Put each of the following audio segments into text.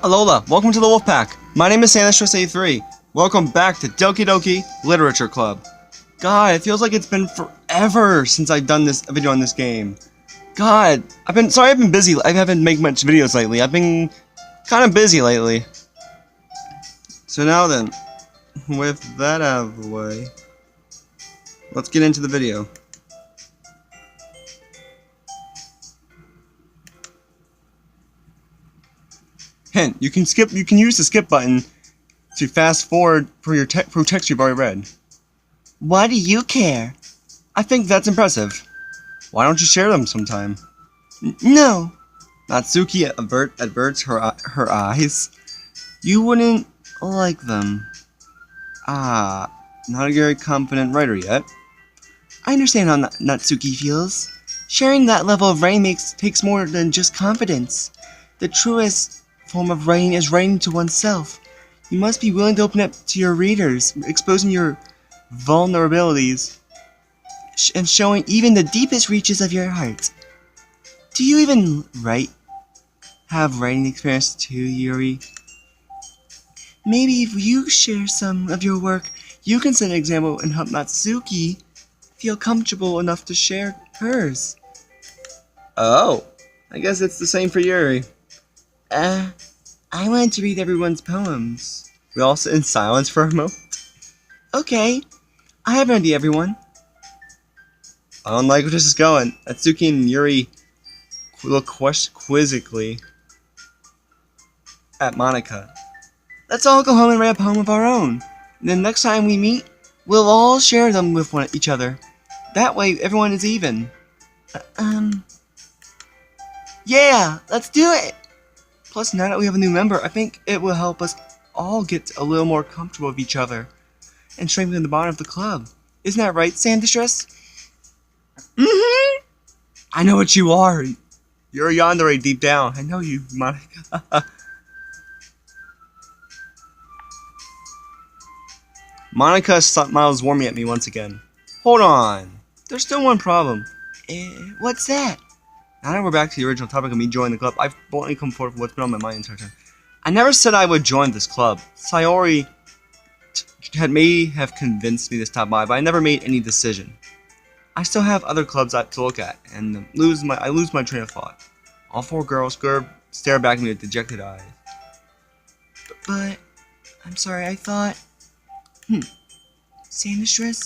Alola, welcome to the Wolfpack. My name is Sanistress83. Welcome back to Doki Literature Club. God, it feels like it's been forever since I've done this video on this game. God, I've been busy. I haven't made much videos lately. I've been kind of busy lately. So now then, with that out of the way, let's get into the video. Hint: you can use the skip button to fast forward for text you've already read. Why do you care? I think that's impressive. Why don't you share them sometime? No. Natsuki averts her eyes. You wouldn't like them. Ah, not a very confident writer yet. I understand how Natsuki feels. Sharing that level of writing takes more than just confidence. The truest form of writing is writing to oneself. You must be willing to open up to your readers, exposing your vulnerabilities, and showing even the deepest reaches of your heart. Do you even have writing experience too, Yuri? Maybe if you share some of your work, you can set an example and help Natsuki feel comfortable enough to share hers. Oh, I guess it's the same for Yuri. I wanted to read everyone's poems. We all sit in silence for a moment. Okay, I have an idea, everyone. I don't like where this is going. Natsuki and Yuri look quizzically at Monica. Let's all go home and write a poem of our own. And then next time we meet, we'll all share them with each other. That way, everyone is even. Yeah, let's do it! Plus, now that we have a new member, I think it will help us all get a little more comfortable with each other and strengthen the bond of the club. Isn't that right, Sandistress? Mm-hmm. I know what you are. You're a yandere deep down. I know you, Monica. Monica smiles warmly at me once again. Hold on. There's still one problem. What's that? Now that we're back to the original topic of me joining the club, I've bluntly come forward with what's been on my mind the entire time. I never said I would join this club. Sayori may have convinced me to stop by, but I never made any decision. I still have other clubs to look at, and I lose my train of thought. All four girls stare back at me with dejected eyes. But I'm sorry, I thought... Sandistress?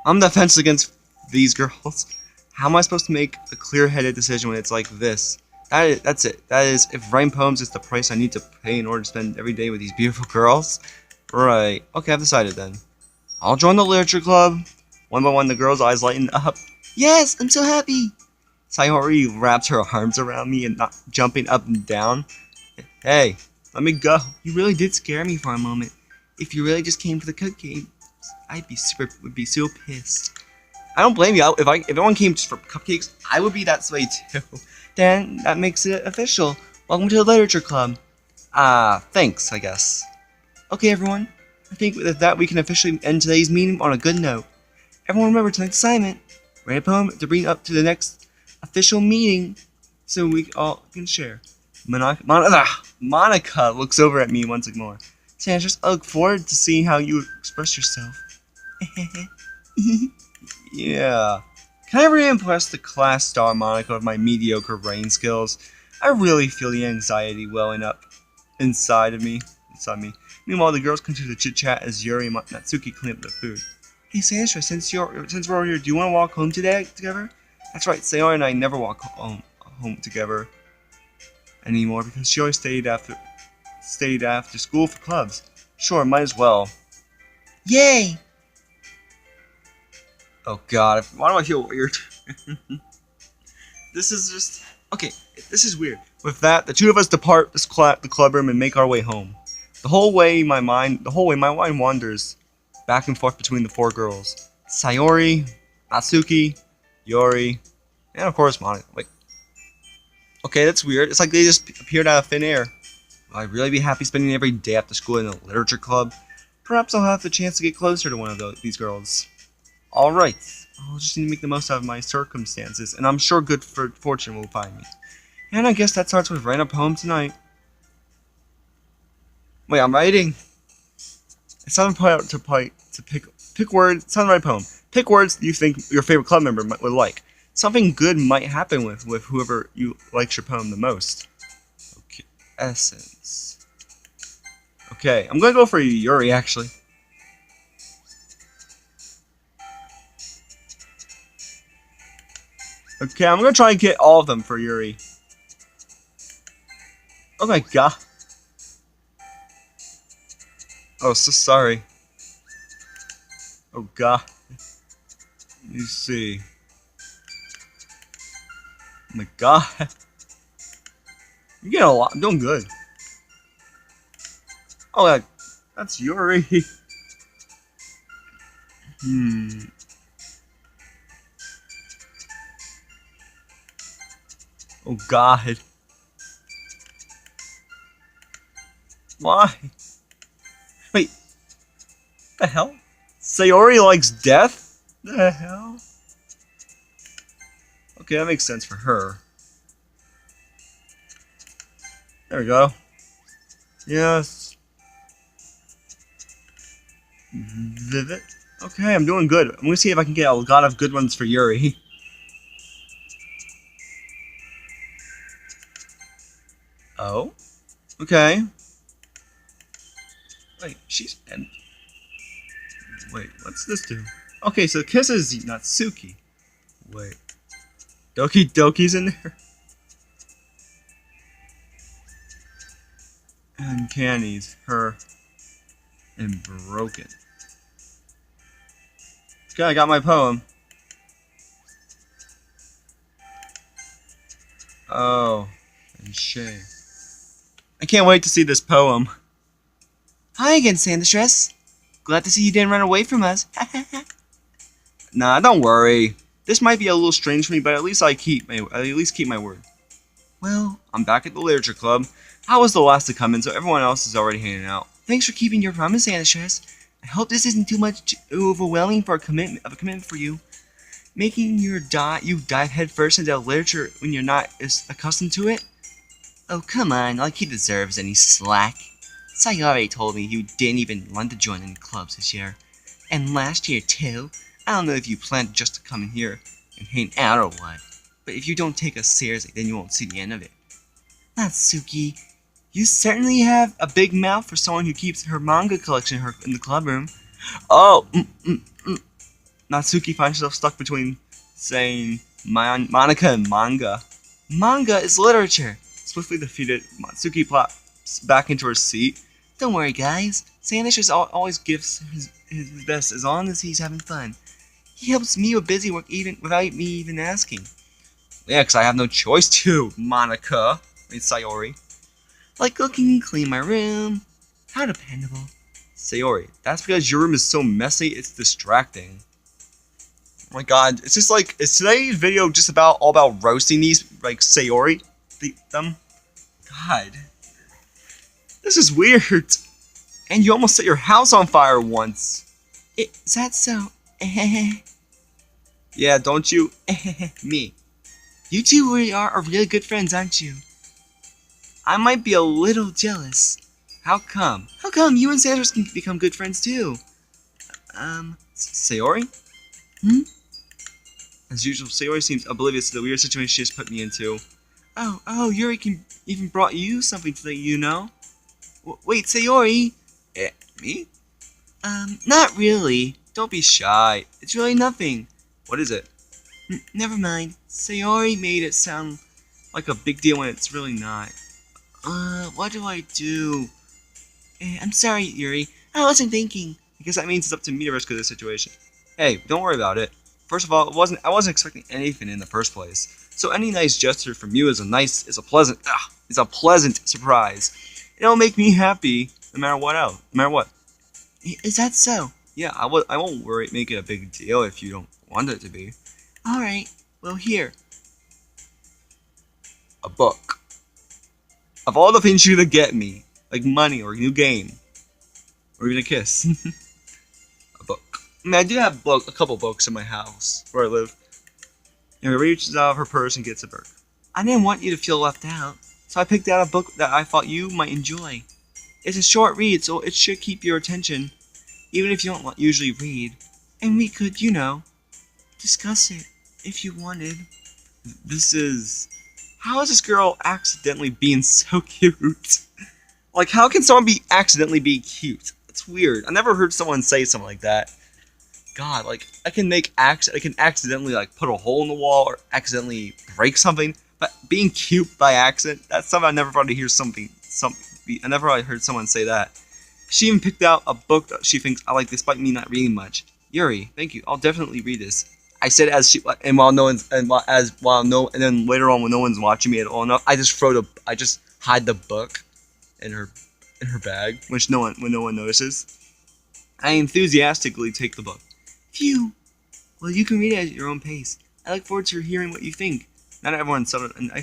I'm the fence against these girls. How am I supposed to make a clear-headed decision when it's like this? That's it. That is, if writing poems is the price I need to pay in order to spend every day with these beautiful girls? Right. Okay, I've decided then. I'll join the literature club. One by one, the girls' eyes lighten up. Yes, I'm so happy! Sayori wraps her arms around me and not jumping up and down. Hey, let me go. You really did scare me for a moment. If you really just came for the cupcakes, would be so pissed. I don't blame you. If everyone came just for cupcakes, I would be that way too. Then that makes it official. Welcome to the literature club. Thanks, I guess. Okay, everyone. I think with that we can officially end today's meeting on a good note. Everyone remember tonight's assignment. Write a poem to bring up to the next official meeting so we all can share. Monica looks over at me once more. Sandistress, I look forward to seeing how you express yourself. Yeah. Can I re-impress the class star Monica with my mediocre writing skills? I really feel the anxiety welling up inside me. Meanwhile, the girls continue to chit-chat as Yuri and Natsuki clean up the food. Hey, Sandistress, since we're over here, do you want to walk home together? That's right, Sayori and I never walk home together anymore because she always stayed after school for clubs. Sure, might as well. Yay! Oh god, why do I feel weird? This is just... Okay, this is weird. With that, the two of us depart the club room and make our way home. The whole way my mind wanders back and forth between the four girls. Sayori, Natsuki, Yuri, and of course Monica. Wait. Okay, that's weird. It's like they just appeared out of thin air. Will I really be happy spending every day after school in a literature club? Perhaps I'll have the chance to get closer to one of these girls. Alright, I'll just need to make the most out of my circumstances, and I'm sure good fortune will find me. And I guess that starts with writing a poem tonight. Wait, I'm writing. It's time to pick words. It's time to write a poem. Pick words you think your favorite club member would like. Something good might happen with whoever you likes your poem the most. Okay, essence. Okay, I'm gonna go for Yuri actually. Okay, I'm gonna try and get all of them for Yuri. Oh my god. Oh, so sorry. Oh god. Let me see. Oh my god. You're getting a lot. I'm doing good. Oh, that's Yuri. Oh god. Why? Wait. The hell? Sayori likes death? The hell? Okay, that makes sense for her. There we go. Yes. Vivid. Okay, I'm doing good. I'm gonna see if I can get a lot of good ones for Yuri. Oh? Okay. Wait, she's... Wait, what's this do? Okay, so Kiss is Natsuki. Wait. Doki's in there? And Candy's her and broken. Okay, I got my poem. Oh, and Shay. I can't wait to see this poem. Hi again, Sandstress. Glad to see you didn't run away from us. Nah, don't worry. This might be a little strange for me, but at least I keep my word. Well, I'm back at the literature club. I was the last to come in, so everyone else is already hanging out. Thanks for keeping your promise, Sandstress. I hope this isn't too much overwhelming for a commitment for you. Making you dive headfirst into literature when you're not as accustomed to it? Oh, come on, like he deserves any slack. Sayori told me you didn't even want to join any clubs this year. And last year, too. I don't know if you planned just to come in here and hang out or what. But if you don't take us seriously, then you won't see the end of it. Natsuki, you certainly have a big mouth for someone who keeps her manga collection in the club room. Oh, Natsuki finds herself stuck between saying Monica and manga. Manga is literature. Swiftly defeated, Natsuki plops back into her seat. Don't worry, guys. Sanders always gives his best as long as he's having fun. He helps me with busy work even without me even asking. Yeah, because I have no choice to, Monica. I mean, Sayori. Like cooking and clean my room. How dependable. Sayori, that's because your room is so messy, it's distracting. Oh my god, it's just like, is today's video just all about roasting these, like, Sayori? Them? God. This is weird. And you almost set your house on fire once. Is that so? Yeah, don't you? Me. You two really are really good friends, aren't you? I might be a little jealous. How come? How come you and Sanders can become good friends too? Sayori? As usual, Sayori seems oblivious to the weird situation she just put me into. Oh, Yuri can even brought you something today, you know? Wait, Sayori? Me? Not really. Don't be shy. It's really nothing. What is it? Never mind. Sayori made it sound like a big deal when it's really not. What do I do? I'm sorry, Yuri. I wasn't thinking. I guess that means it's up to me to rescue this situation. Hey, don't worry about it. First of all, I wasn't expecting anything in the first place. So any nice gesture from you is a pleasant surprise. It'll make me happy no matter what. Is that so? Yeah, I won't make it a big deal if you don't want it to be. Alright, well here. A book. Of all the things you could get me, like money or a new game, or even a kiss. A book. I mean, I do have a couple books in my house where I live. And she reaches out of her purse and gets a book. I didn't want you to feel left out, so I picked out a book that I thought you might enjoy. It's a short read, so it should keep your attention, even if you don't usually read. And we could, discuss it if you wanted. This is... How is this girl accidentally being so cute? Like, how can someone accidentally be cute? That's weird. I never heard someone say something like that. God, like, I can accidentally, like, put a hole in the wall or accidentally break something, but being cute by accident, that's something I never thought to hear I never really heard someone say that. She even picked out a book that she thinks I like despite me not reading much. Yuri, thank you. I'll definitely read this. I said as she, and while no one's, and then later on when no one's watching me at all, I just hide the book in her bag, when no one notices. I enthusiastically take the book. Phew. Well, you can read it at your own pace. I look forward to hearing what you think. Not everyone's settled, and I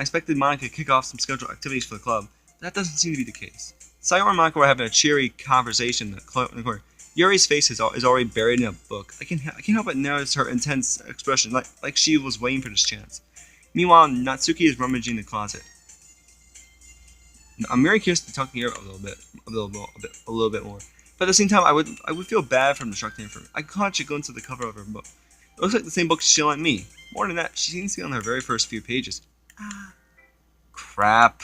expected Monica to kick off some scheduled activities for the club, but that doesn't seem to be the case. Sayori and Monica were having a cheery conversation in the corner. Yuri's face is already buried in a book. I can't help but notice her intense expression, like she was waiting for this chance. Meanwhile, Natsuki is rummaging the closet. I'm very curious to talk to Yuri a little bit more. But at the same time, I would feel bad for distracting her. I caught she glimpse of the cover of her book. It looks like the same book she lent me. More than that, she seems to be on her very first few pages. Crap.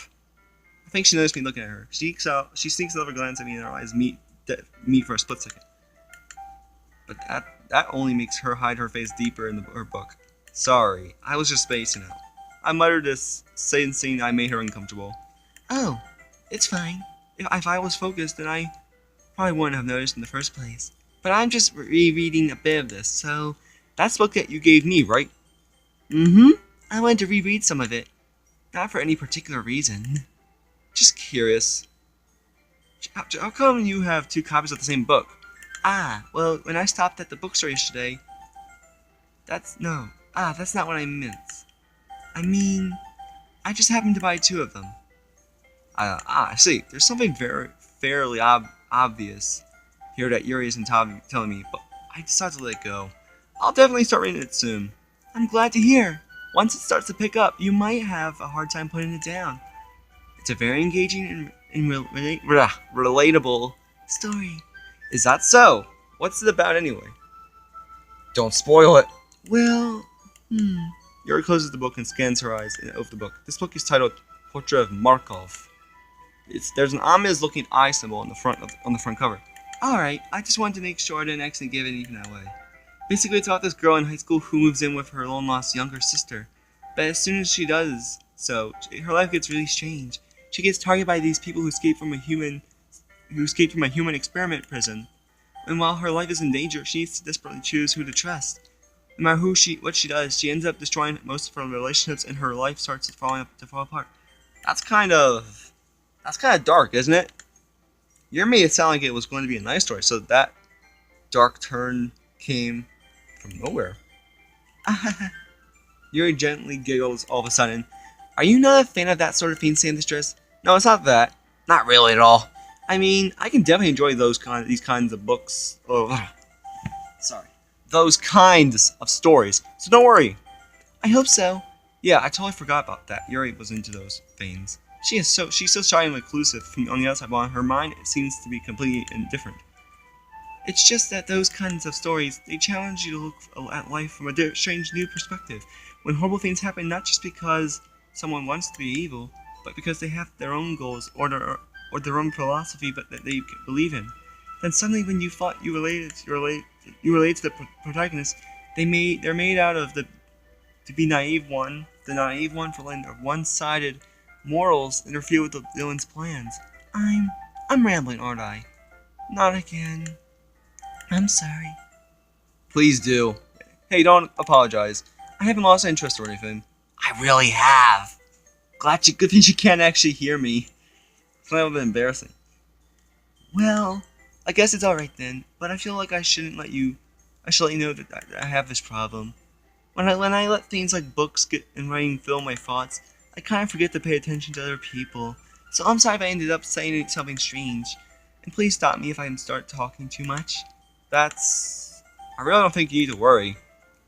I think she noticed me looking at her. She sneaks another glance at me and her eyes meet for a split second. But that only makes her hide her face deeper in her book. Sorry, I was just spacing out. I muttered this, saying I made her uncomfortable. Oh, it's fine. If I was focused, then I probably wouldn't have noticed in the first place. But I'm just rereading a bit of this, so that's the book that you gave me, right? Mm-hmm. I wanted to reread some of it. Not for any particular reason. Just curious. How come you have 2 copies of the same book? Well, when I stopped at the bookstore yesterday... That's not what I meant. I mean, I just happened to buy 2 of them. I see. There's something fairly obvious here that Yuri isn't telling me, but I decided to let it go. I'll definitely start reading it soon. I'm glad to hear. Once it starts to pick up, you might have a hard time putting it down. It's a very engaging and relatable story. Is that so? What's it about anyway? Don't spoil it. Well, Yuri closes the book and scans her eyes over the book. This book is titled Portrait of Markov. There's an ominous-looking eye symbol on the front cover. Alright, I just wanted to make sure I didn't accidentally give anything away. Basically, it's about this girl in high school who moves in with her long-lost younger sister. But as soon as she does so, her life gets really strange. She gets targeted by these people who escaped from a human experiment prison. And while her life is in danger, she needs to desperately choose who to trust. No matter what she does, she ends up destroying most of her relationships, and her life starts to fall apart. That's kind of dark, isn't it? You made it sound like it was going to be a nice story, so that dark turn came from nowhere. Yuri gently giggles all of a sudden. Are you not a fan of that sort of fancy distress? No, it's not that. Not really at all. I mean, I can definitely enjoy these kinds of books. Those kinds of stories. So don't worry. I hope so. Yeah, I totally forgot about that. Yuri was into those veins. She's so shy and reclusive from the outside, while in her mind it seems to be completely indifferent. It's just that those kinds of stories, they challenge you to look at life from a strange new perspective. When horrible things happen, not just because someone wants to be evil, but because they have their own goals or their own philosophy, but that they believe in. Then suddenly, when you thought you related to the protagonist, they're made out of the naive one for letting their one-sided morals interfere with the villain's plans. I'm rambling, aren't I? Not again. I'm sorry. Please do. Hey, don't apologize. I haven't lost interest or anything. I really have. Good thing you can't actually hear me. It's a little bit embarrassing. Well, I guess it's alright then, but I feel like I should let you know that I have this problem. When I let things like books and writing fill my thoughts, I kind of forget to pay attention to other people. So I'm sorry if I ended up saying something strange. And please stop me if I start talking too much. I really don't think you need to worry.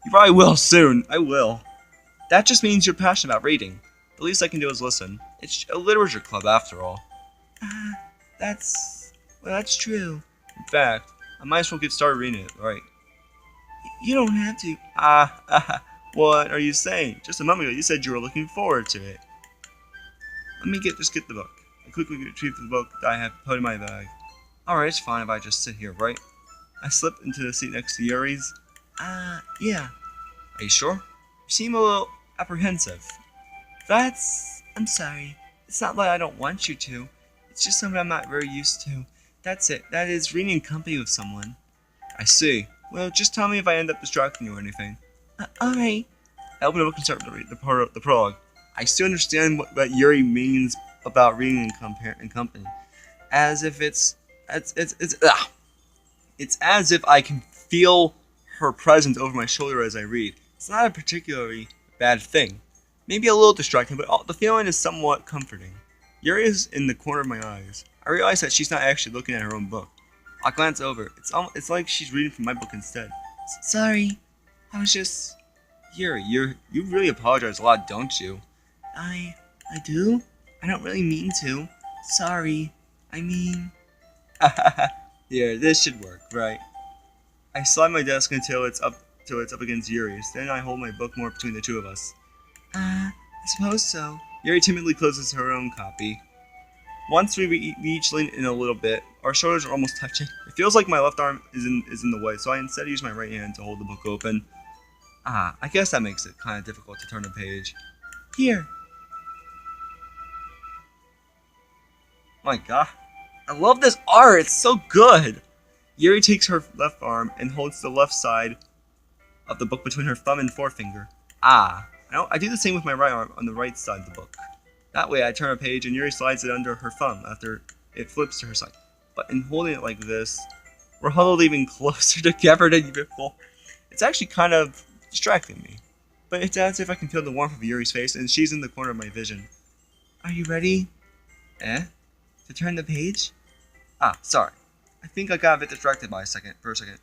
You probably will soon. I will. That just means you're passionate about reading. The least I can do is listen. It's a literature club after all. Uh, that's true. In fact, I might as well get started reading it, right? You don't have to. What are you saying? Just a moment ago you said you were looking forward to it. Let me just get the book. I quickly retrieve the book that I have put in my bag. Alright, it's fine if I just sit here, right? I slip into the seat next to Yuri's. Yeah. Are you sure? You seem a little apprehensive. I'm sorry. It's not like I don't want you to. It's just something I'm not very used to. That's it. That is reading in company with someone. I see. Well, just tell me if I end up distracting you or anything. Alright. I open the book and start to read the prologue. I still understand what Yuri means about reading in company. As if it's as if I can feel her presence over my shoulder as I read. It's not a particularly bad thing. Maybe a little distracting, but the feeling is somewhat comforting. Yuri is in the corner of my eyes. I realize that she's not actually looking at her own book. I glance over. It's like she's reading from my book instead. Sorry. I was just... Yuri, you really apologize a lot, don't you? I do? I don't really mean to. Sorry. I mean... Yeah, this should work, right? I slide my desk until it's up against Yuri's. Then I hold my book more between the two of us. I suppose so. Yuri timidly closes her own copy. Once we each lean in a little bit, our shoulders are almost touching. It feels like my left arm is in the way, so I instead use my right hand to hold the book open. I guess that makes it kind of difficult to turn a page. Here. My god. I love this art, it's so good! Yuri takes her left arm and holds the left side of the book between her thumb and forefinger. I do the same with my right arm on the right side of the book. That way I turn a page and Yuri slides it under her thumb after it flips to her side. But in holding it like this, we're huddled even closer together than before. It's actually kind of distracting me. But it's as if I can feel the warmth of Yuri's face and she's in the corner of my vision. Are you ready? To turn the page? Sorry. I think I got a bit distracted for a second.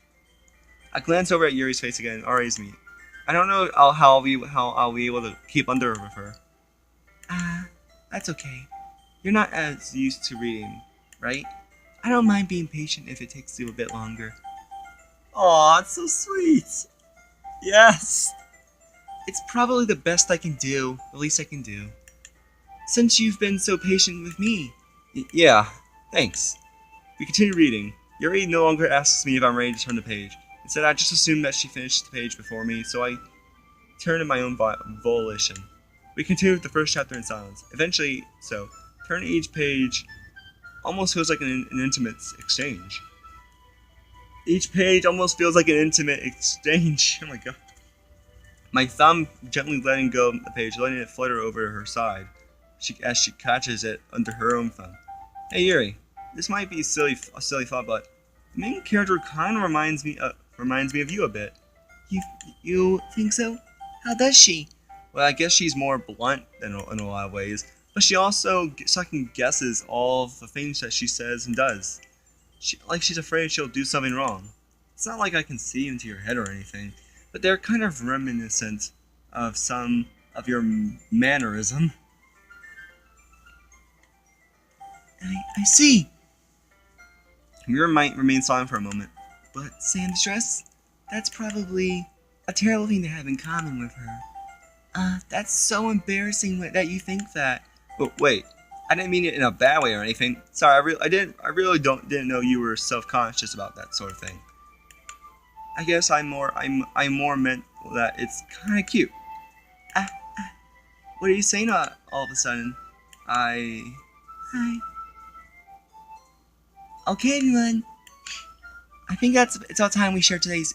I glance over at Yuri's face again and RA's me. I don't know how I'll be able to keep under with her. That's okay. You're not as used to reading, right? I don't mind being patient if it takes you a bit longer. Aw, it's so sweet. Yes. It's probably the best I can do, the least I can do. Since you've been so patient with me. Yeah, thanks. We continue reading. Yuri no longer asks me if I'm ready to turn the page. Instead, I just assume that she finished the page before me, so I turn in my own volition. We continue with the first chapter in silence. Eventually, turning each page almost feels like an intimate exchange. Each page almost feels like an intimate exchange. Oh my god. My thumb gently letting go of the page, letting it flutter over to her side, as she catches it under her own thumb. Hey Yuri, this might be a silly thought, but the main character kind of reminds me of you a bit. You think so? How does she? Well, I guess she's more blunt in a lot of ways, but she also second guesses all of the things that she says and does. She's afraid she'll do something wrong. It's not like I can see into your head or anything, but they're kind of reminiscent of some of your mannerism. I see. Mira might remain silent for a moment. But Sandstress, that's probably a terrible thing to have in common with her. That's so embarrassing that you think that. But wait, I didn't mean it in a bad way or anything. Sorry, I really didn't know you were self-conscious about that sort of thing. I guess I more meant that it's kind of cute. What are you saying all of a sudden? Hi. Okay, everyone. I think it's all time we share today's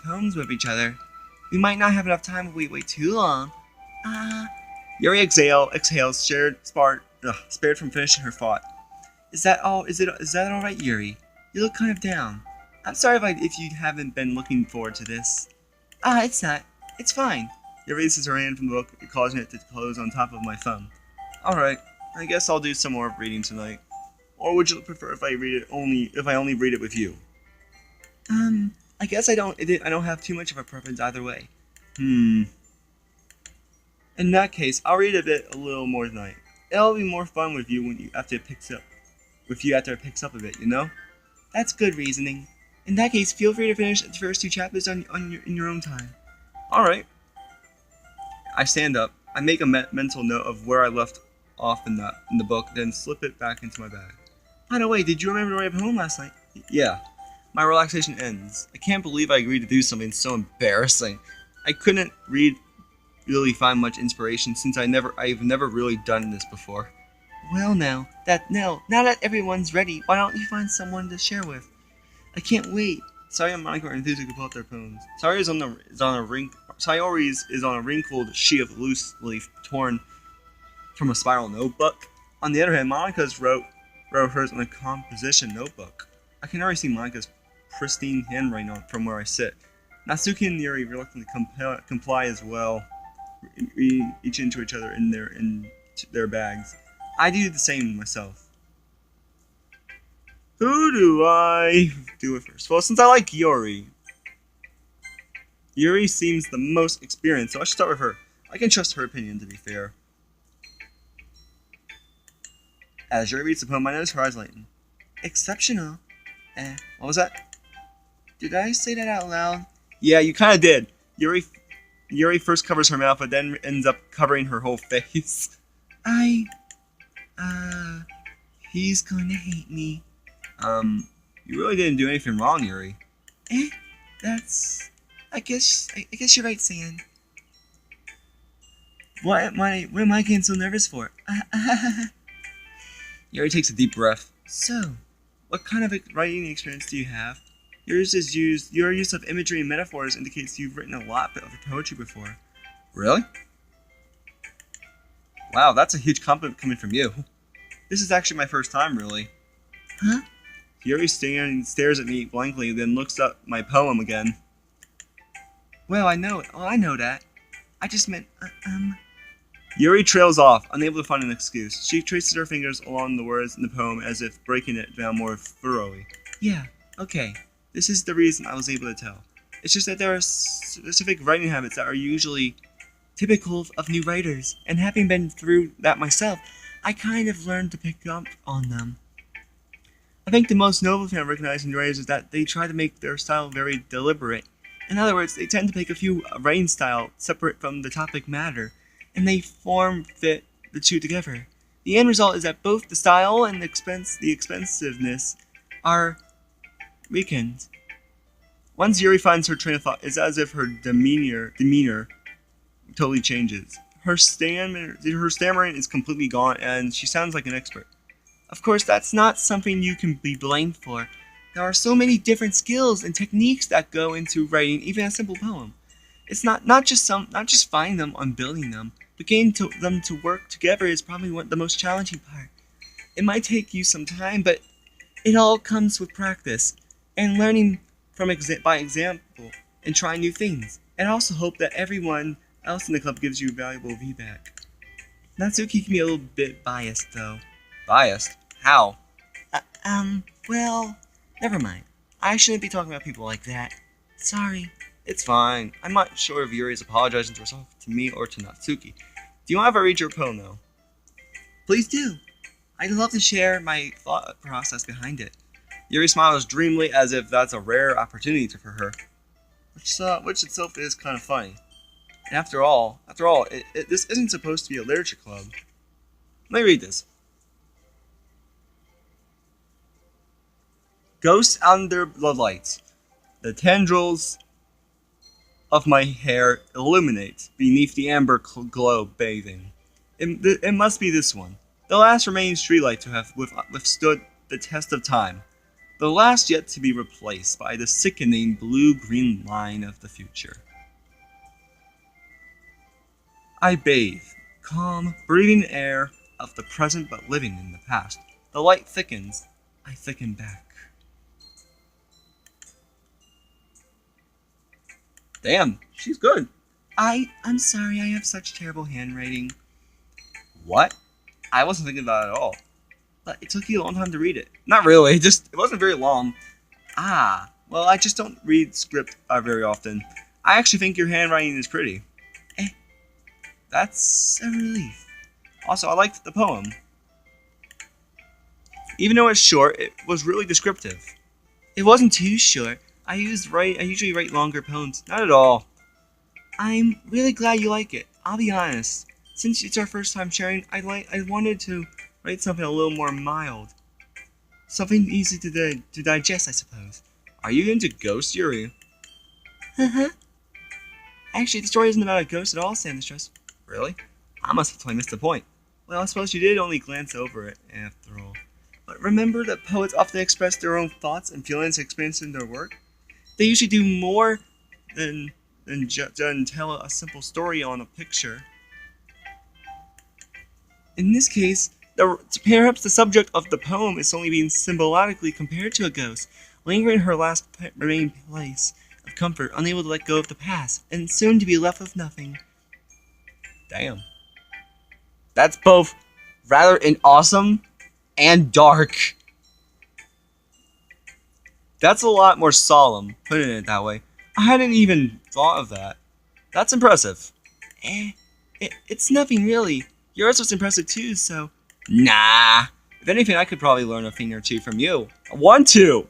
poems with each other. We might not have enough time if we wait too long. Yuri exhales, spared from finishing her thought. Is that all right, Yuri? You look kind of down. I'm sorry if you haven't been looking forward to this. It's not. It's fine. Yuri raises her hand from the book, causing it to close on top of my thumb. Alright, I guess I'll do some more reading tonight. Or would you prefer if I only read it with you? I guess I don't have too much of a preference either way. In that case, I'll read a little more tonight. It'll be more fun with you after it picks up a bit, you know? That's good reasoning. In that case, feel free to finish the first 2 chapters in your own time. Alright. I stand up. I make a mental note of where I left off in the book, then slip it back into my bag. By the way, did you remember to write home last night? Yeah. My relaxation ends. I can't believe I agreed to do something so embarrassing. I couldn't really find much inspiration since I've never really done this before. Well, now that everyone's ready, why don't you find someone to share with? I can't wait. Sayori and Monica are enthusiastic about their poems. Sayori is on a wrinkled sheet of loose leaf torn from a spiral notebook. On the other hand, Monica's wrote hers on a composition notebook. I can already see Monica's pristine handwriting from where I sit. Natsuki and Yuri reluctantly comply as well, reach into each other in their bags. I do the same myself. Who do I do it first? Well, since I like Yuri. Yuri seems the most experienced, so I should start with her. I can trust her opinion, to be fair. As Yuri reads the poem, I notice her eyes lighten. Exceptional. What was that? Did I say that out loud? Yeah, you kinda did. Yuri first covers her mouth, but then ends up covering her whole face. He's gonna hate me. You really didn't do anything wrong, Yuri. I guess you're right, San. What am I getting so nervous for? Yuri takes a deep breath. So, what kind of writing experience do you have? Your use of imagery and metaphors indicates you've written a lot of poetry before. Really? Wow, that's a huge compliment coming from you. This is actually my first time, really. Huh? Yuri stares at me blankly, then looks up my poem again. Well, I know that. I just meant, Yuri trails off, unable to find an excuse. She traces her fingers along the words in the poem as if breaking it down more thoroughly. Yeah, okay. This is the reason I was able to tell. It's just that there are specific writing habits that are usually typical of new writers, and having been through that myself, I kind of learned to pick up on them. I think the most notable thing I recognize in new writers is that they try to make their style very deliberate. In other words, they tend to pick a few writing style separate from the topic matter, and they fit the two together. The end result is that both the style and the expensiveness are weakened. Once Yuri finds her train of thought, it's as if her demeanor totally changes. Her stammering is completely gone, and she sounds like an expert. Of course, that's not something you can be blamed for. There are so many different skills and techniques that go into writing even a simple poem. It's not just finding them and building them, but getting them to work together is probably the most challenging part. It might take you some time, but it all comes with practice and learning by example and trying new things. And I also hope that everyone else in the club gives you valuable feedback. Natsuki can be a little bit biased, though. Biased? How? Well, never mind. I shouldn't be talking about people like that. Sorry. It's fine. I'm not sure if Yuri is apologizing to herself, to me, or to Natsuki. Do you mind if I read your poem, though? Please do. I'd love to share my thought process behind it. Yuri smiles dreamily as if that's a rare opportunity for her, which itself is kind of funny. And after all, this isn't supposed to be a literature club. Let me read this. Ghosts under the lights. The tendrils of my hair illuminate beneath the amber glow bathing. It must be this one, the last remaining streetlight to have withstood the test of time, the last yet to be replaced by the sickening blue-green line of the future. I bathe, calm, breathing air of the present but living in the past. The light thickens, I thicken back. Damn, she's good. I'm sorry, I have such terrible handwriting. What? I wasn't thinking about it at all. But it took you a long time to read it. Not really, it wasn't very long. Well, I just don't read script very often. I actually think your handwriting is pretty. That's a relief. Also, I liked the poem. Even though it's short, it was really descriptive. It wasn't too short. I usually write longer poems. Not at all. I'm really glad you like it. I'll be honest. Since it's our first time sharing, I wanted to write something a little more mild. Something easy to digest, I suppose. Are you into ghosts, Yuri? Uh-huh. Actually, the story isn't about a ghost at all, Sandstress. Really? I must have totally missed the point. Well, I suppose you did only glance over it, after all. But remember that poets often express their own thoughts and feelings experienced in their work? They usually do more than tell a simple story on a picture. In this case, perhaps the subject of the poem is only being symbolically compared to a ghost, lingering in her last remaining place of comfort, unable to let go of the past, and soon to be left with nothing. Damn. That's both rather awesome and dark. That's a lot more solemn, putting it that way. I hadn't even thought of that. That's impressive. It's nothing really. Yours was impressive too, so... Nah. If anything, I could probably learn a thing or two from you. I want to.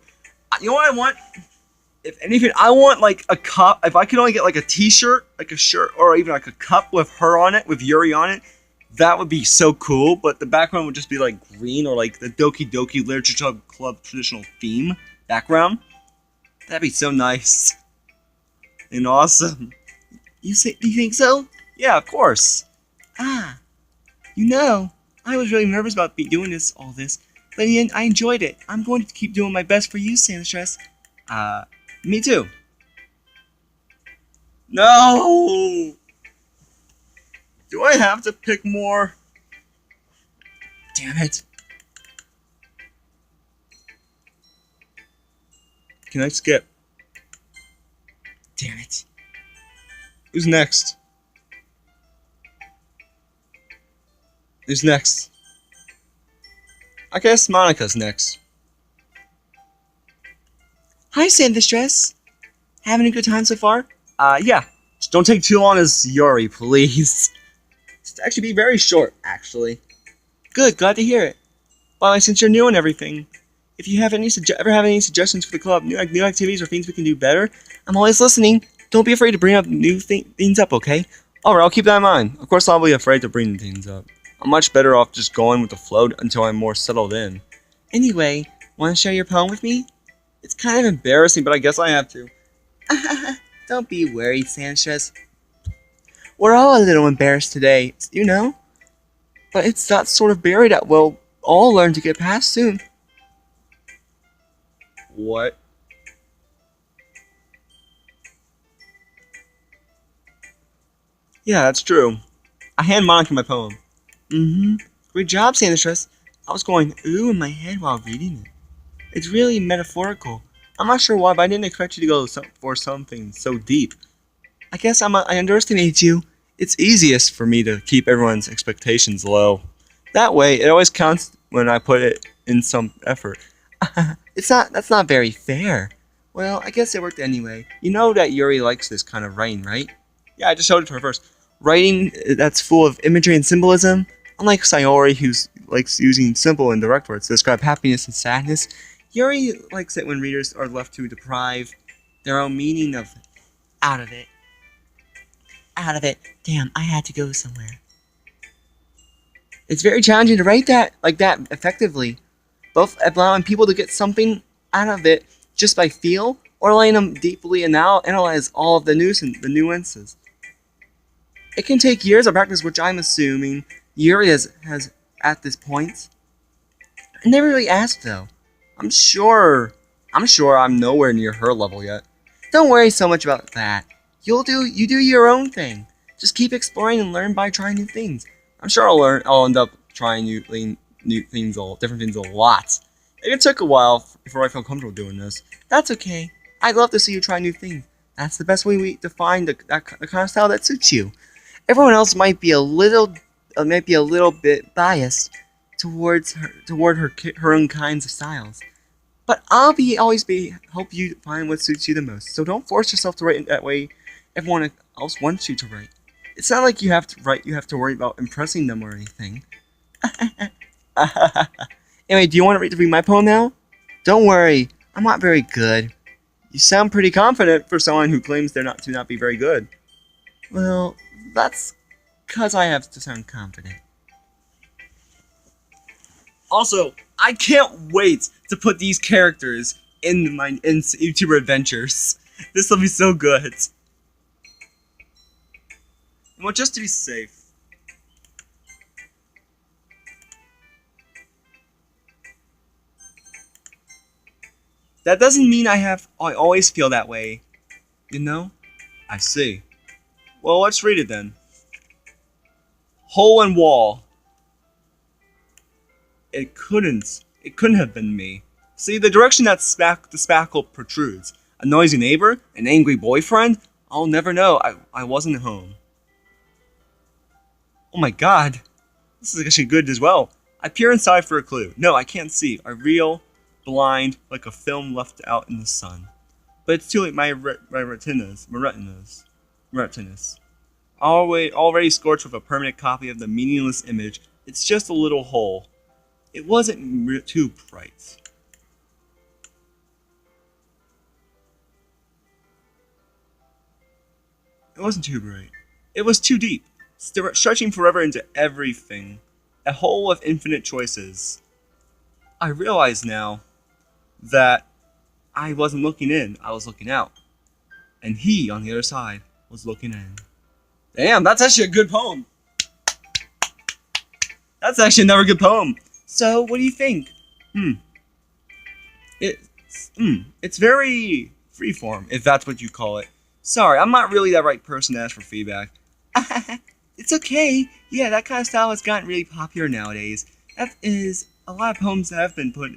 You know what I want? If anything, I want like a cup. If I could only get like a t-shirt, like a shirt, or even like a cup with her on it, with Yuri on it, that would be so cool. But the background would just be like green, or like the Doki Doki Literature Club traditional theme background. That'd be so nice and awesome. Do you think so? Yeah, of course. Ah, I was really nervous about doing all this, but in the end, I enjoyed it. I'm going to keep doing my best for you, Sandstress. Me too. No! Do I have to pick more? Damn it. Can I skip? Damn it. Who's next? Who's next? I guess Monica's next. Hi, Sandstress. Having a good time so far? Yeah. Just don't take too long as Yuri, please. Just actually be very short, actually. Good, glad to hear it. Well, since you're new and everything, if you have ever have any suggestions for the club, new activities or things we can do better, I'm always listening. Don't be afraid to bring up new things up, okay? Alright, I'll keep that in mind. Of course, I'll be afraid to bring things up. I'm much better off just going with the flow until I'm more settled in. Anyway, want to share your poem with me? It's kind of embarrassing, but I guess I have to. Don't be worried, Sanchez. We're all a little embarrassed today, But it's that sort of barrier that we'll all learn to get past soon. What? Yeah, that's true. I hand Monica my poem. Great job, Sanchez. I was going ooh in my head while reading it. It's really metaphorical. I'm not sure why, but I didn't expect you to go for something so deep. I guess I underestimated you. It's easiest for me to keep everyone's expectations low. That way, it always counts when I put it in some effort. That's not very fair. Well, I guess it worked anyway. You know that Yuri likes this kind of writing, right? Yeah, I just showed it to her first. Writing that's full of imagery and symbolism. Unlike Sayori, who likes using simple and direct words to describe happiness and sadness, Yuri likes it when readers are left to deprive their own meaning out of it. Out of it. Damn, I had to go somewhere. It's very challenging to write that like that effectively, both allowing people to get something out of it just by feel, or letting them deeply analyze all of the nuances. It can take years of practice, which I'm assuming Yuri has at this point. I never really asked though. I'm sure I'm nowhere near her level yet. Don't worry so much about that. You do your own thing. Just keep exploring and learn by trying new things. I'm sure I'll end up trying different things a lot. It took a while before I felt comfortable doing this. That's okay. I'd love to see you try new things. That's the best way to find the kind of style that suits you. Everyone else might be a little bit biased toward her own kinds of styles. But I'll always help you find what suits you the most. So don't force yourself to write in that way everyone else wants you to write. It's not like you have to worry about impressing them or anything. Anyway, do you want to read my poem now? Don't worry, I'm not very good. You sound pretty confident for someone who claims they're not to not be very good. Well, that's because I have to sound confident. Also, I can't wait to put these characters in my YouTuber adventures. This will be so good. Well, just to be safe. That doesn't mean I always feel that way, you know? I see. Well, let's read it then. Hole in wall. It couldn't have been me. See, the direction that the spackle protrudes. A noisy neighbor? An angry boyfriend? I'll never know. I wasn't home. Oh my god. This is actually good as well. I peer inside for a clue. No, I can't see. I reel, blind, like a film left out in the sun. But it's too late. My retinas. Already scorched with a permanent copy of the meaningless image. It's just a little hole. It wasn't too bright. It wasn't too bright. It was too deep, stretching forever into everything. A hole of infinite choices. I realize now that I wasn't looking in, I was looking out. And he, on the other side, was looking in. Damn, that's actually a good poem. That's actually another good poem. So, what do you think? It's very freeform, if that's what you call it. Sorry, I'm not really that right person to ask for feedback. It's okay. Yeah, that kind of style has gotten really popular nowadays. That is a lot of poems that have been put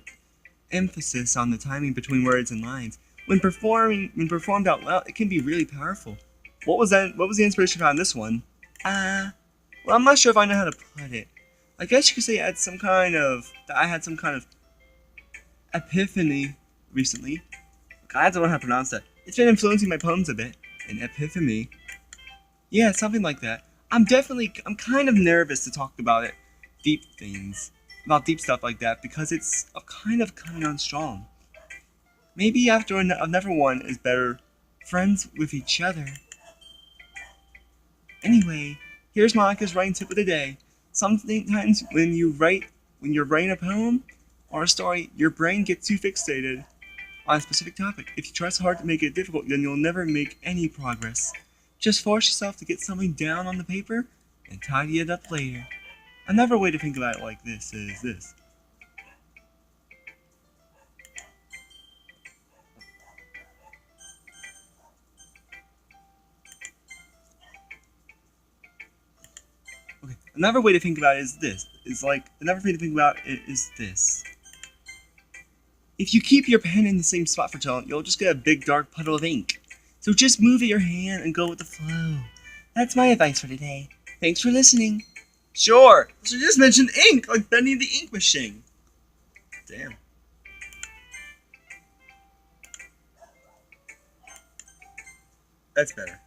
emphasis on the timing between words and lines. When performed out loud, it can be really powerful. What was the inspiration behind this one? Well, I'm not sure if I know how to put it. I guess you could say I had some kind of epiphany recently. I don't know how to pronounce that. It's been influencing my poems a bit. An epiphany. Yeah, something like that. I'm kind of nervous to talk about it. Deep stuff like that, because it's kind of coming on strong. Maybe after another one is better friends with each other. Anyway, here's Monica's writing tip of the day. Sometimes when you're writing a poem or a story, your brain gets too fixated on a specific topic. If you try so hard to make it difficult, then you'll never make any progress. Just force yourself to get something down on the paper and tidy it up later. Another way to think about it like this is this. Okay, another way to think about it is this. If you keep your pen in the same spot for too long, you'll just get a big dark puddle of ink. So just move it your hand and go with the flow. That's my advice for today. Thanks for listening. Sure. So you just mentioned ink, like Benny the Ink Machine. Damn. That's better.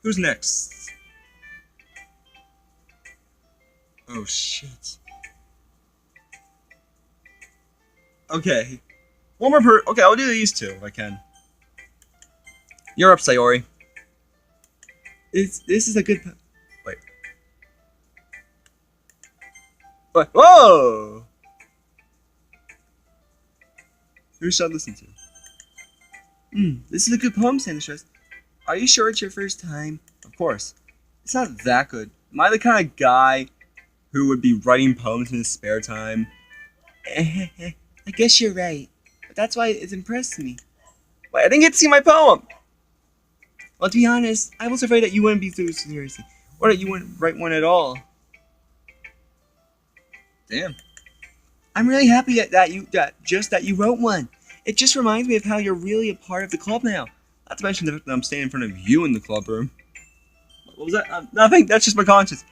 Who's next? Oh shit. Okay. One more okay, I'll do these two if I can. You're up, Sayori. This is a good... Wait. Whoa! Who should I listen to? This is a good poem, Sandstress. Are you sure it's your first time? Of course. It's not that good. Am I the kind of guy who would be writing poems in his spare time? I guess you're right. But that's why it's impressed me. Wait, I didn't get to see my poem! Well, to be honest, I was afraid that you wouldn't be too seriously, or that you wouldn't write one at all. Damn. I'm really happy that you wrote one. It just reminds me of how you're really a part of the club now. Not to mention the fact that I'm standing in front of you in the club room. What was that? Nothing. That's just my conscience.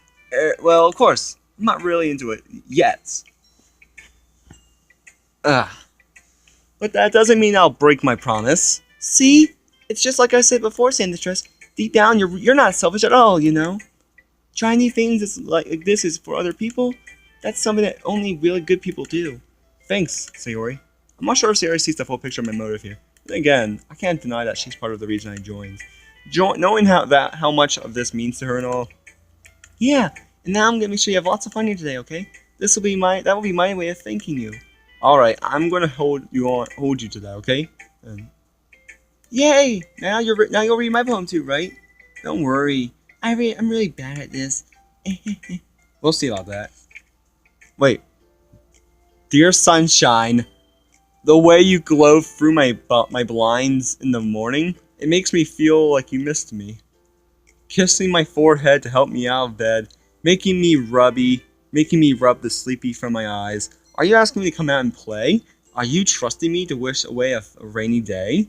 Well, of course, I'm not really into it yet. But that doesn't mean I'll break my promise. See? It's just like I said before, Sandstress. Deep down, you're not selfish at all, you know? Trying new things is like this is for other people. That's something that only really good people do. Thanks, Sayori. I'm not sure if Sayori sees the full picture of my motive here. Then again, I can't deny that she's part of the reason I joined. Knowing how much of this means to her and all. Yeah, and now I'm gonna make sure you have lots of fun here today, okay? That will be my way of thanking you. All right, I'm gonna hold you to that, okay? Yay! Now you'll read my poem too, right? Don't worry, I'm really bad at this. We'll see about that. Wait, dear sunshine, the way you glow through my blinds in the morning, it makes me feel like you missed me. Kissing my forehead to help me out of bed, making me rub the sleepy from my eyes. Are you asking me to come out and play? Are you trusting me to wish away a rainy day?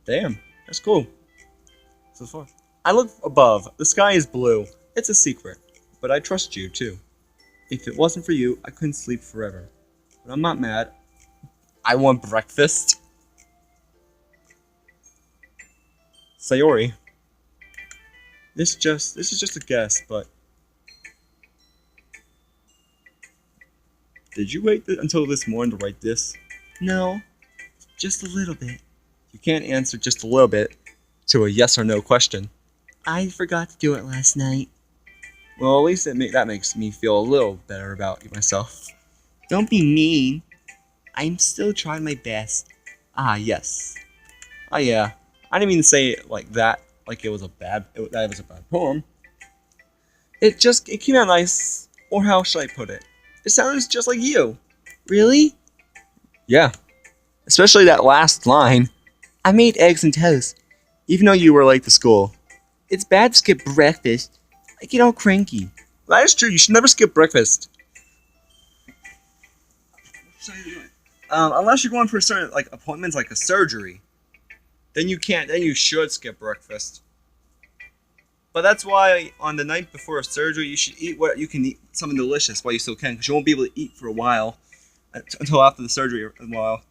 Damn, that's cool. So far. I look above. The sky is blue. It's a secret. But I trust you, too. If it wasn't for you, I couldn't sleep forever. But I'm not mad. I want breakfast. Sayori. This is just a guess, but did you wait until this morning to write this? No, just a little bit. You can't answer just a little bit to a yes or no question. I forgot to do it last night. Well, at least that makes me feel a little better about myself. Don't be mean. I'm still trying my best. Ah, yes. Ah, yeah. I didn't mean to say it like that, like it was a bad poem. It came out nice, or how should I put it? It sounds just like you. Really? Yeah. Especially that last line. I made eggs and toast, even though you were late to school. It's bad to skip breakfast. I get all cranky. That is true. You should never skip breakfast. Unless you're going for certain appointments like a surgery. Then you can't. Then you should skip breakfast. But that's why on the night before a surgery, you should eat what you can eat, something delicious while you still can, because you won't be able to eat for a while until after the surgery. A while.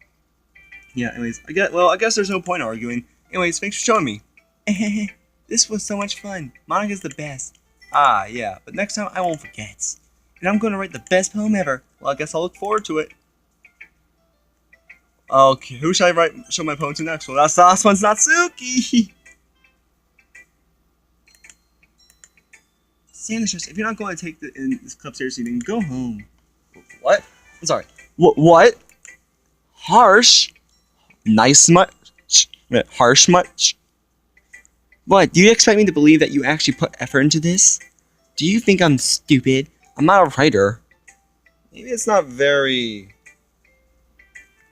Yeah. Anyways, I guess there's no point arguing. Anyways, thanks for showing me. This was so much fun. Monica's the best. Ah, yeah. But next time I won't forget. And I'm going to write the best poem ever. Well, I guess I'll look forward to it. Okay, who should I show my poem to next? Well, that's the last one's Natsuki. Sandwiches, if you're not going to take this club seriously, then go home. What? I'm sorry. What? Harsh? Nice much? Harsh much? What? Do you expect me to believe that you actually put effort into this? Do you think I'm stupid? I'm not a writer. Maybe it's not very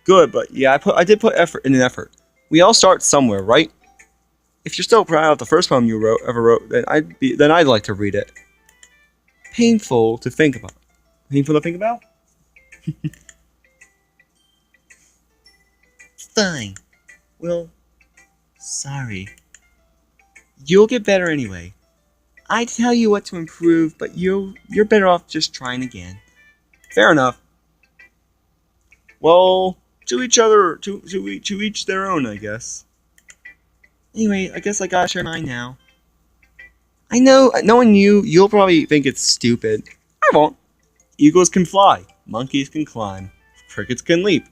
good, but yeah, I did put effort in an effort. We all start somewhere, right? If you're still proud of the first poem you ever wrote, then I'd like to read it. Painful to think about. Painful to think about? Fine. Well, sorry. You'll get better anyway. I tell you what to improve, but you're better off just trying again. Fair enough. Well, to each their own, I guess. Anyway, I guess I gotta share mine now. I know, knowing you'll probably think it's stupid. I won't. Eagles can fly, monkeys can climb, crickets can leap,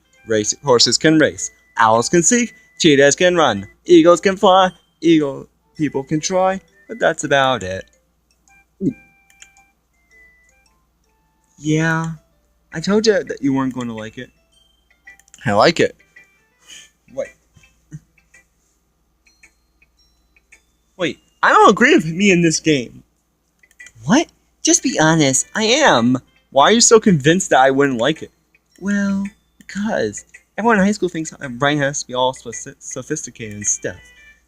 horses can race, owls can seek, cheetahs can run, eagles can fly, people can try, but that's about it. Yeah, I told you that you weren't going to like it. I like it. Wait, I don't agree with me in this game. What? Just be honest, I am. Why are you so convinced that I wouldn't like it? Well, because everyone in high school thinks my brain has to be all sophisticated and stuff.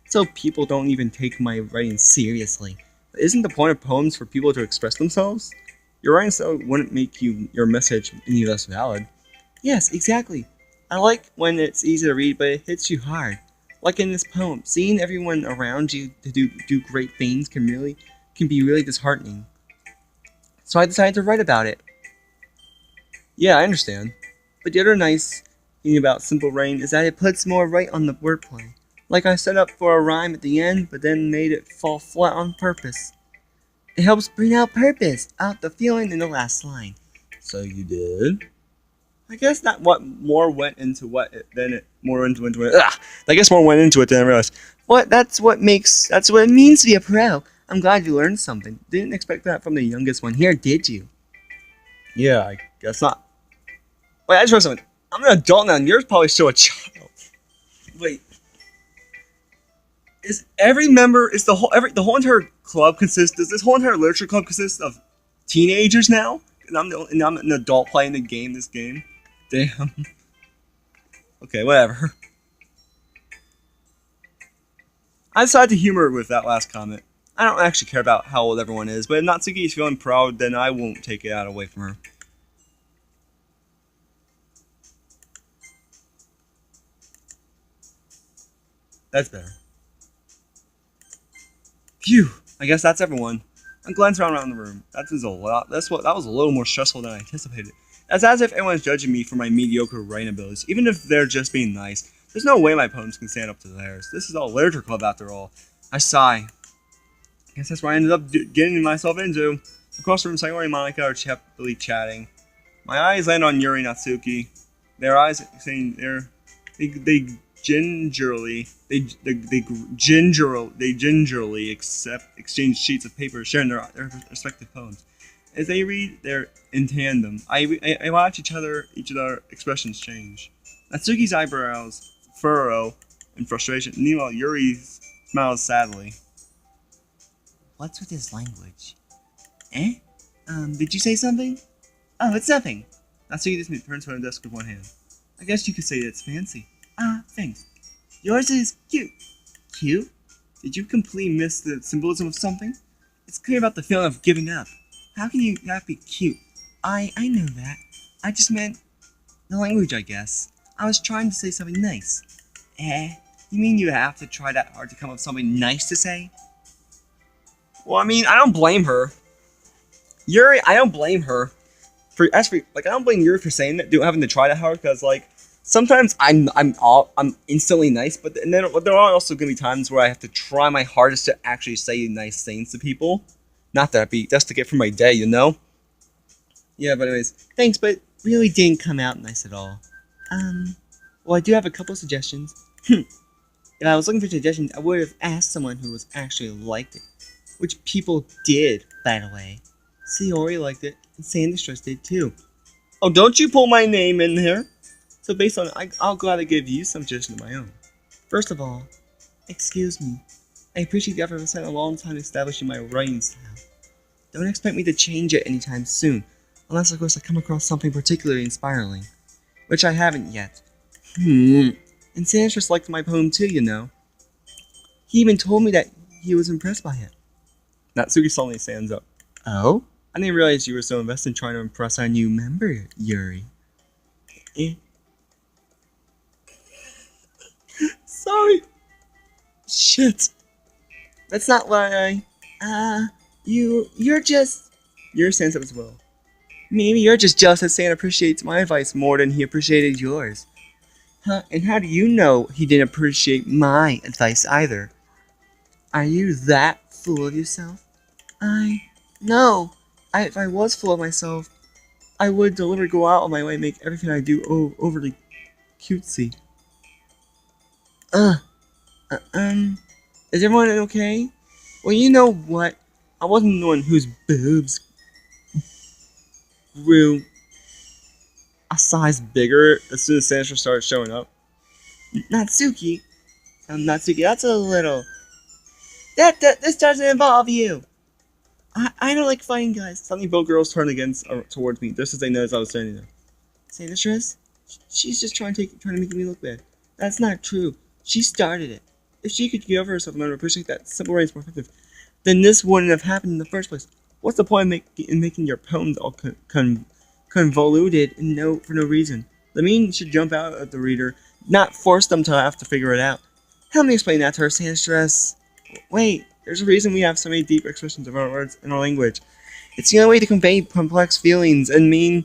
So people don't even take my writing seriously. But isn't the point of poems for people to express themselves? Your writing style wouldn't make your message any less valid. Yes, exactly. I like when it's easy to read, but it hits you hard. Like in this poem, seeing everyone around you to do great things can be really disheartening. So I decided to write about it. Yeah, I understand. But the other nice thing about simple writing is that it puts more right on the wordplay. Like I set up for a rhyme at the end, but then made it fall flat on purpose. It helps bring out purpose, out the feeling in the last line. So you did? I guess that what more went into what it, than it more into it. Ugh, I guess more went into it than I realized. That's what it means to be a pro. I'm glad you learned something. Didn't expect that from the youngest one here, did you? Yeah, I guess not. Wait, I just realized something. I'm an adult now, and you're probably still a child. Wait, is every member is the whole entire club consist? Does this whole entire literature club consist of teenagers now? And I'm an adult playing this game. Damn. Okay, whatever. I decided to humor with that last comment. I don't actually care about how old everyone is, but if Natsuki is feeling proud, then I won't take it out away from her. That's better. Phew. I guess that's everyone. I'm glancing around the room. That was a lot. That was a little more stressful than I anticipated. It's as if everyone's judging me for my mediocre writing abilities, even if they're just being nice. There's no way my poems can stand up to theirs. This is all literature club after all. I sigh. Guess that's what I ended up getting myself into. Across the room, Sayori and Monica are happily chatting. My eyes land on Yuri and Natsuki. Their eyes saying they gingerly exchange sheets of paper, sharing their respective poems. As they read, they're in tandem. I watch each other expressions change. Natsuki's eyebrows furrow in frustration. Meanwhile, Yuri smiles sadly. What's with his language? Eh? Did you say something? Oh, it's nothing. Natsuki just turns to her desk with one hand. I guess you could say it's fancy. Ah, thanks. Yours is cute. Cute? Did you completely miss the symbolism of something? It's clear about the feeling of giving up. How can you not be cute? I know that. I just meant the language, I guess. I was trying to say something nice. Eh? You mean you have to try that hard to come up with something nice to say? Well, I mean, I don't blame her. Yuri, I don't blame her. I don't blame Yuri for saying that, having to try that hard, because, like, sometimes I'm instantly nice, but then there are also gonna be times where I have to try my hardest to actually say nice things to people. Not that just to get through my day, you know? Yeah, but anyways, thanks, but it really didn't come out nice at all. Well, I do have a couple of suggestions. If I was looking for suggestions, I would have asked someone who was actually liked it. Which people did, by the way. Sayori liked it, and Sandistress did too. Oh, don't you pull my name in here? So based on it, I'll gladly give you some suggestions of my own. First of all, excuse me. I appreciate the effort of spending a long time establishing my writing style. Don't expect me to change it anytime soon, unless of course I come across something particularly inspiring. Which I haven't yet. And Sandistress liked my poem too, you know. He even told me that he was impressed by it. Natsuki suddenly stands up. Oh? I didn't realize you were so invested in trying to impress our new member, Yuri. Sorry. Shit. That's not why You're stands up as well. Maybe you're just jealous that Santa appreciates my advice more than he appreciated yours. Huh? And how do you know he didn't appreciate my advice either? Are you that full of yourself? No. If I was full of myself, I would deliberately go out of my way and make everything I do overly cutesy. Is everyone okay? Well, you know what? I wasn't the one whose boobs grew a size bigger as soon as Sandra started showing up. Natsuki, that's a little. This doesn't involve you. I don't like fighting guys. Suddenly both girls turned towards me, just as they noticed I was standing there. Sandistress? She's just trying to make me look bad. That's not true. She started it. If she could get over herself and learn to appreciate that simple way is more effective, then this wouldn't have happened in the first place. What's the point in making your poems all convoluted and for no reason? The meaning should jump out at the reader, not force them to have to figure it out. Help me explain that to her, Sandistress. Wait, there's a reason we have so many deep expressions of our words in our language. It's the only way to convey complex feelings and mean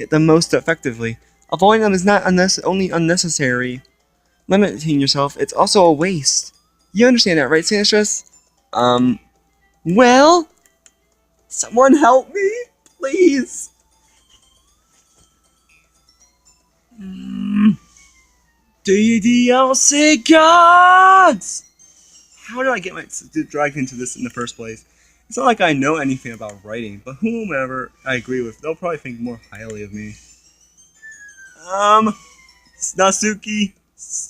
them most effectively. Avoiding them is not only unnecessary, limiting yourself, it's also a waste. You understand that, right, Sandstress? Um, well, someone help me, please. Mm. DDLC gods! How did I get dragged into this in the first place? It's not like I know anything about writing, but whomever I agree with, they'll probably think more highly of me. Natsuki,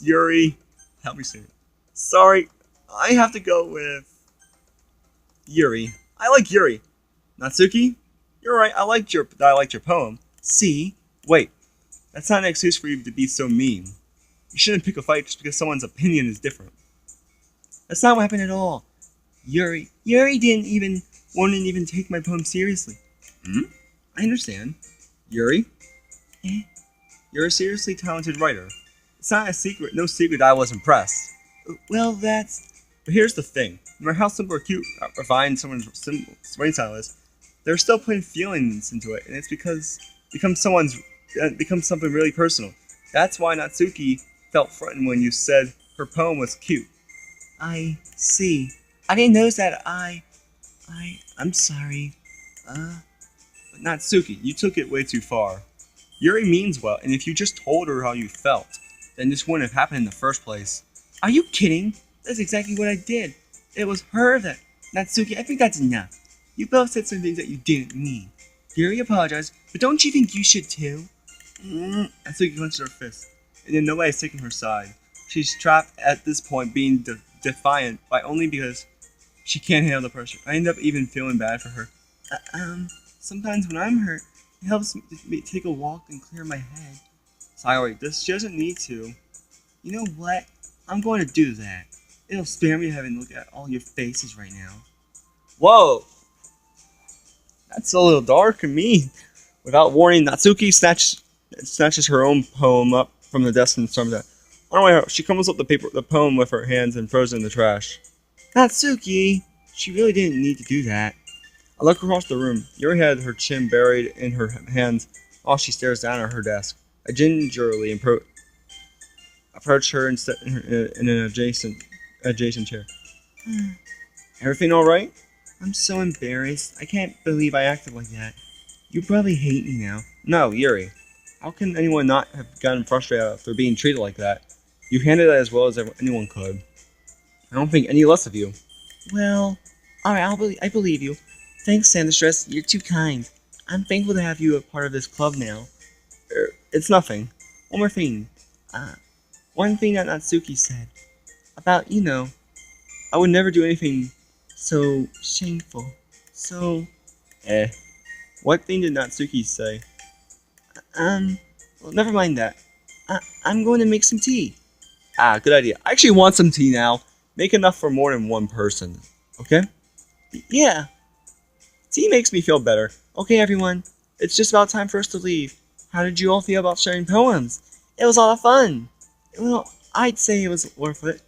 Yuri, help me soon. Sorry, I have to go with Yuri. I like Yuri. Natsuki, you're right. I liked your poem. See, wait, that's not an excuse for you to be so mean. You shouldn't pick a fight just because someone's opinion is different. That's not what happened at all. Yuri wouldn't even take my poem seriously. Hmm? I understand. Yuri? Eh? You're a seriously talented writer. It's not a secret, no secret I was impressed. Well, that's... But here's the thing. No matter how simple or cute or refined someone's writing style is, they're still putting feelings into it, and it's because it becomes something really personal. That's why Natsuki felt threatened when you said her poem was cute. I see. I didn't notice that. I'm sorry. But Natsuki, you took it way too far. Yuri means well, and if you just told her how you felt, then this wouldn't have happened in the first place. Are you kidding? That's exactly what I did. It was her that... Natsuki, I think that's enough. You both said some things that you didn't mean. Yuri apologized, but don't you think you should too? Natsuki clenched her fist, and then nobody's taking her side. She's trapped at this point being defiant by only because she can't handle the pressure. I end up even feeling bad for her. Sometimes when I'm hurt, it helps me take a walk and clear my head. Sorry, she doesn't need to. You know what? I'm going to do that. It'll spare me having to look at all your faces right now. Whoa! That's a little dark and mean. Without warning, Natsuki snatches her own poem up from the desk and storms out. On her way, she crumbles up the poem with her hands and throws it in the trash. Natsuki! She really didn't need to do that. I look across the room. Yuri had her chin buried in her hands while she stares down at her desk. I gingerly approach her and sit in an adjacent chair. Everything all right? I'm so embarrassed. I can't believe I acted like that. You probably hate me now. No, Yuri. How can anyone not have gotten frustrated after being treated like that? You handled it as well as anyone could. I don't think any less of you. Well, alright, I believe you. Thanks, Sandstress. You're too kind. I'm thankful to have you a part of this club now. It's nothing. One more thing. One thing that Natsuki said. About, I would never do anything so shameful. So... What thing did Natsuki say? Well, never mind that. I'm going to make some tea. Good idea. I actually want some tea now. Make enough for more than one person. Okay? Yeah. Tea makes me feel better. Okay, everyone. It's just about time for us to leave. How did you all feel about sharing poems? It was a lot of fun. Well, I'd say it was worth it.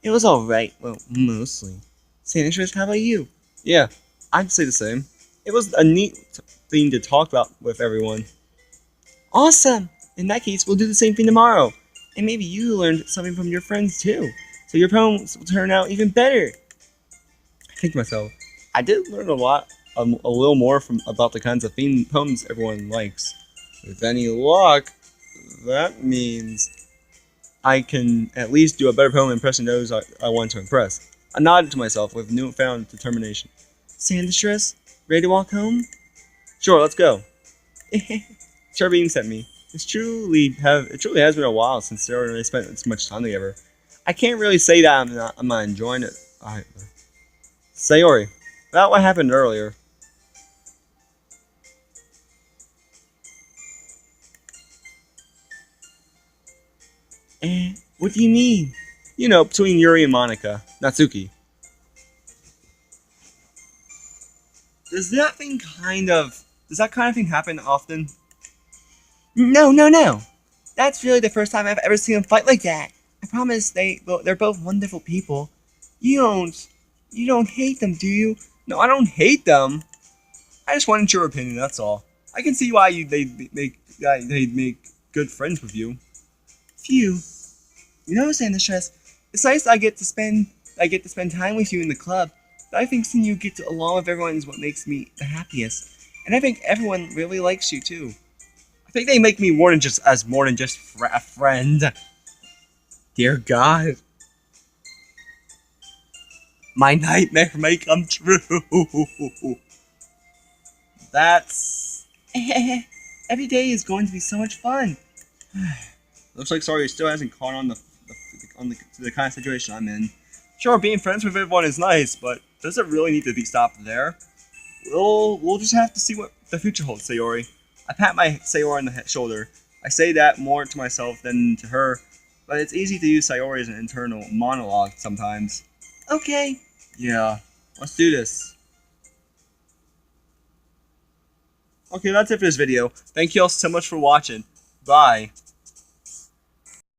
It was alright. Well, mostly. Sandstress, how about you? Yeah, I'd say the same. It was a neat thing to talk about with everyone. Awesome! In that case, we'll do the same thing tomorrow. And maybe you learned something from your friends too. So your poems will turn out even better. I think to myself, I did learn a little more about the kinds of poems everyone likes. With any luck, that means I can at least do a better poem impressing those I want to impress. I nodded to myself with newfound determination. Sandstress, ready to walk home? Sure, let's go. Charbeam sent me. It truly has been a while since they already spent this much time together. I can't really say that I'm not enjoying it either. Sayori, about what happened earlier. What do you mean? Between Yuri and Monica, Natsuki. Does that kind of thing happen often? No. That's really the first time I've ever seen them fight like that. I promise they're both wonderful people. You don't hate them, do you? No, I don't hate them. I just wanted your opinion, that's all. I can see why they'd make good friends with you. Phew. You know, Santa Stress, it's nice I get to spend time with you in the club. But I think seeing you get along with everyone is what makes me the happiest. And I think everyone really likes you too. I think they make me more than just a friend. Dear God, my nightmare may come true. That's every day is going to be so much fun. Looks like Sawyer still hasn't caught on the kind of situation I'm in. Sure, being friends with everyone is nice, but does it really need to be stopped there? We'll just have to see what the future holds, Sayori. I pat my Sayori on the shoulder. I say that more to myself than to her, but it's easy to use Sayori as an internal monologue sometimes. Okay. Yeah, let's do this. Okay, that's it for this video. Thank you all so much for watching. Bye.